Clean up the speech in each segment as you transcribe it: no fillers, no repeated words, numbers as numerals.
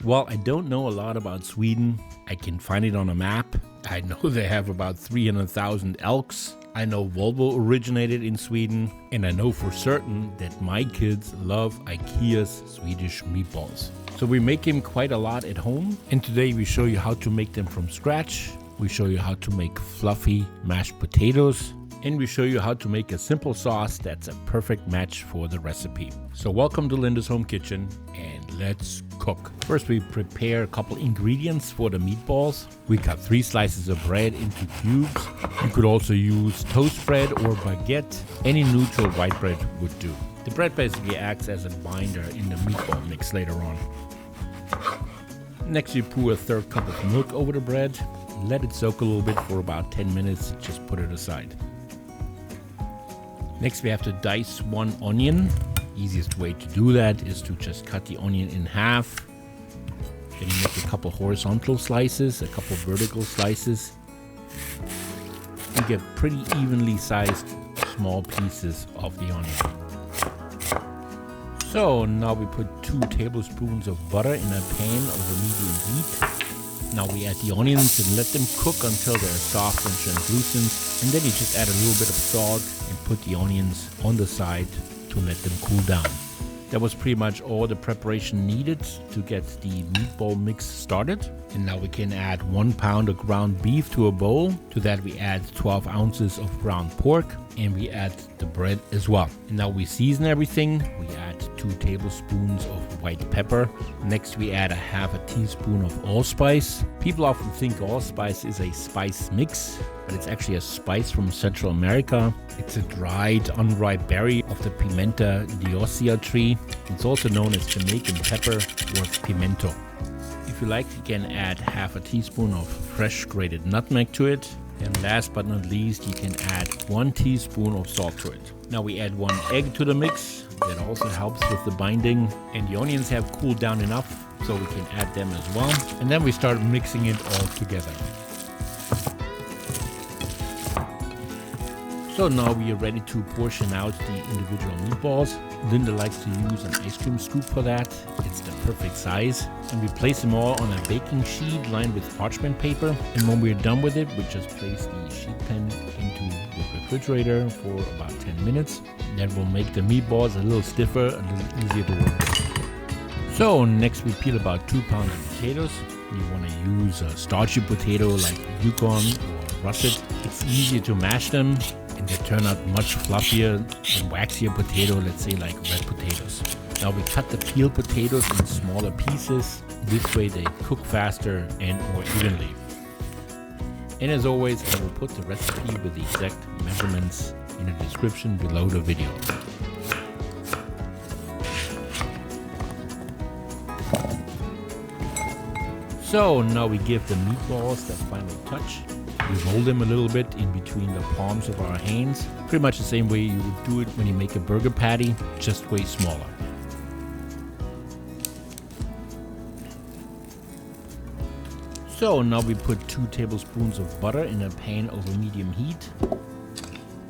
Well, I don't know a lot about Sweden. I can find it on a map. I know they have about 300,000 elks. I know Volvo originated in Sweden. And I know for certain that my kids love IKEA's Swedish meatballs. So we make them quite a lot at home. And today we show you how to make them from scratch. We show you how to make fluffy mashed potatoes. And we show you how to make a simple sauce that's a perfect match for the recipe. So welcome to Linda's Home Kitchen and let's cook. First we prepare a couple ingredients for the meatballs. We cut 3 slices of bread into cubes. You could also use toast bread or baguette. Any neutral white bread would do. The bread basically acts as a binder in the meatball mix later on. Next you pour a 1/3 cup of milk over the bread. Let it soak a little bit for about 10 minutes. Just put it aside. Next we have to dice 1 onion. Easiest way to do that is to just cut the onion in half. Then you make a couple horizontal slices, a couple vertical slices. You get pretty evenly sized small pieces of the onion. So now we put 2 tablespoons of butter in a pan over medium heat. Now we add the onions and let them cook until they're soft and translucent. And then you just add a little bit of salt and put the onions on the side to let them cool down. That was pretty much all the preparation needed to get the meatball mix started. And now we can add 1 pound of ground beef to a bowl. To that we add 12 ounces of ground pork and we add the bread as well. And now we season everything. We add 2 tablespoons of white pepper. Next we add a 1/2 teaspoon of allspice. People often think allspice is a spice mix, but it's actually a spice from Central America. It's a dried, unripe berry of the Pimenta dioica tree. It's also known as Jamaican pepper or pimento. If you like, you can add 1/2 teaspoon of fresh grated nutmeg to it. And last but not least, you can add 1 teaspoon of salt to it. Now we add 1 egg to the mix. That also helps with the binding. And the onions have cooled down enough, so we can add them as well. And then we start mixing it all together. So now we are ready to portion out the individual meatballs. Linda likes to use an ice cream scoop for that. It's the perfect size. And we place them all on a baking sheet lined with parchment paper. And when we're done with it, we just place the sheet pan into the refrigerator for about 10 minutes. That will make the meatballs a little stiffer, a little easier to work with. So next we peel about 2 pounds of potatoes. You want to use a starchy potato like Dijon or russet. It's easier to mash them. And they turn out much fluffier and waxier potato, let's say like red potatoes. Now we cut the peeled potatoes in smaller pieces. This way they cook faster and more evenly. And as always, I will put the recipe with the exact measurements in the description below the video. So now we give the meatballs the final touch. We roll them a little bit in between the palms of our hands. Pretty much the same way you would do it when you make a burger patty, just way smaller. So now we put 2 tablespoons of butter in a pan over medium heat.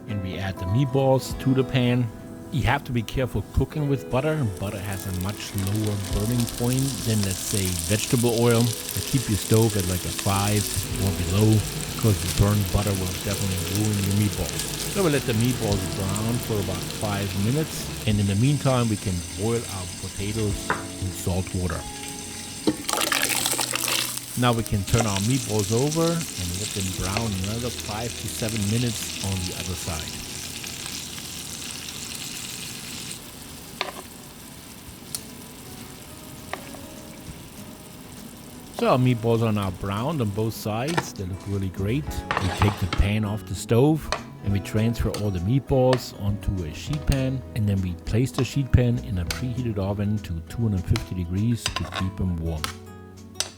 And we add the meatballs to the pan. You have to be careful cooking with butter. Butter has a much lower burning point than, let's say, vegetable oil. So keep your stove at like a 5 or below, because the burned butter will definitely ruin your meatballs. So we let the meatballs brown for about 5 minutes. And in the meantime, we can boil our potatoes in salt water. Now we can turn our meatballs over and let them brown another 5 to 7 minutes on the other side. So our meatballs are now browned on both sides. They look really great. We take the pan off the stove and we transfer all the meatballs onto a sheet pan. And then we place the sheet pan in a preheated oven to 250 degrees to keep them warm.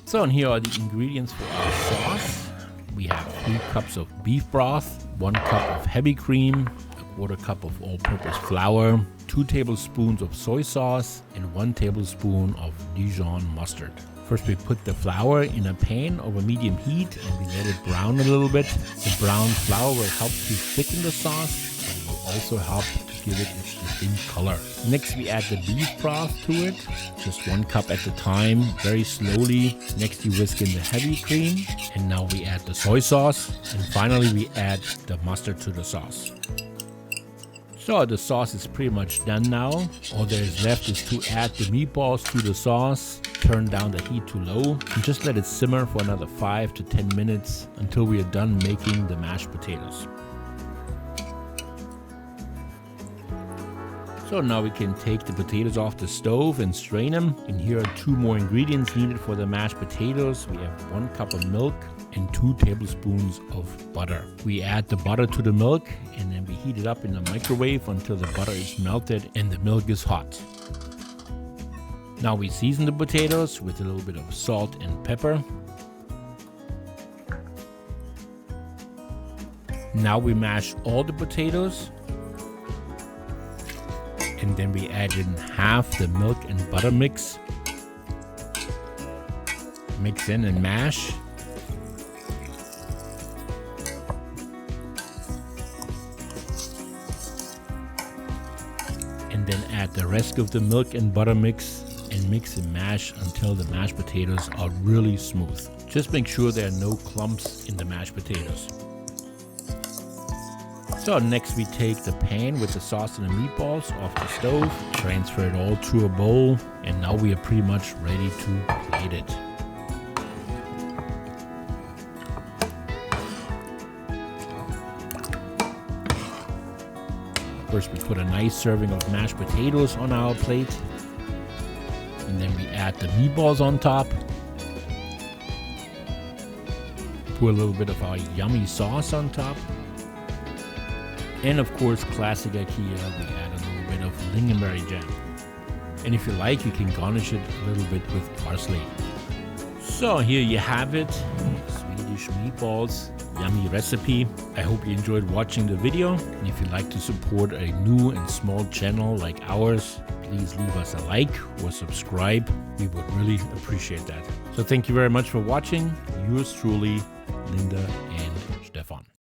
So and here are the ingredients for our sauce. We have 3 cups of beef broth, 1 cup of heavy cream, 1/4 cup of all-purpose flour, 2 tablespoons of soy sauce, and 1 tablespoon of Dijon mustard. First we put the flour in a pan over medium heat and we let it brown a little bit. The brown flour will help to thicken the sauce and will also help to give it its distinct color. Next we add the beef broth to it, just 1 cup at a time, very slowly. Next you whisk in the heavy cream, and now we add the soy sauce, and finally we add the mustard to the sauce. So the sauce is pretty much done now. All there is left is to add the meatballs to the sauce, turn down the heat to low, and just let it simmer for another 5 to 10 minutes until we are done making the mashed potatoes. So now we can take the potatoes off the stove and strain them. And here are 2 more ingredients needed for the mashed potatoes. We have 1 cup of milk and 2 tablespoons of butter. We add the butter to the milk and then we heat it up in the microwave until the butter is melted and the milk is hot. Now we season the potatoes with a little bit of salt and pepper. Now we mash all the potatoes. And then we add in half the milk and butter mix. Mix in and mash. And then add the rest of the milk and butter mix and mix and mash until the mashed potatoes are really smooth. Just make sure there are no clumps in the mashed potatoes. So next we take the pan with the sauce and the meatballs off the stove, transfer it all to a bowl, and now we are pretty much ready to plate it. First we put a nice serving of mashed potatoes on our plate, and then we add the meatballs on top. Put a little bit of our yummy sauce on top. And of course, classic IKEA, we add a little bit of lingonberry jam. And if you like, you can garnish it a little bit with parsley. So here you have it, Swedish meatballs, yummy recipe. I hope you enjoyed watching the video. And if you'd like to support a new and small channel like ours, please leave us a like or subscribe. We would really appreciate that. So thank you very much for watching. Yours truly, Linda and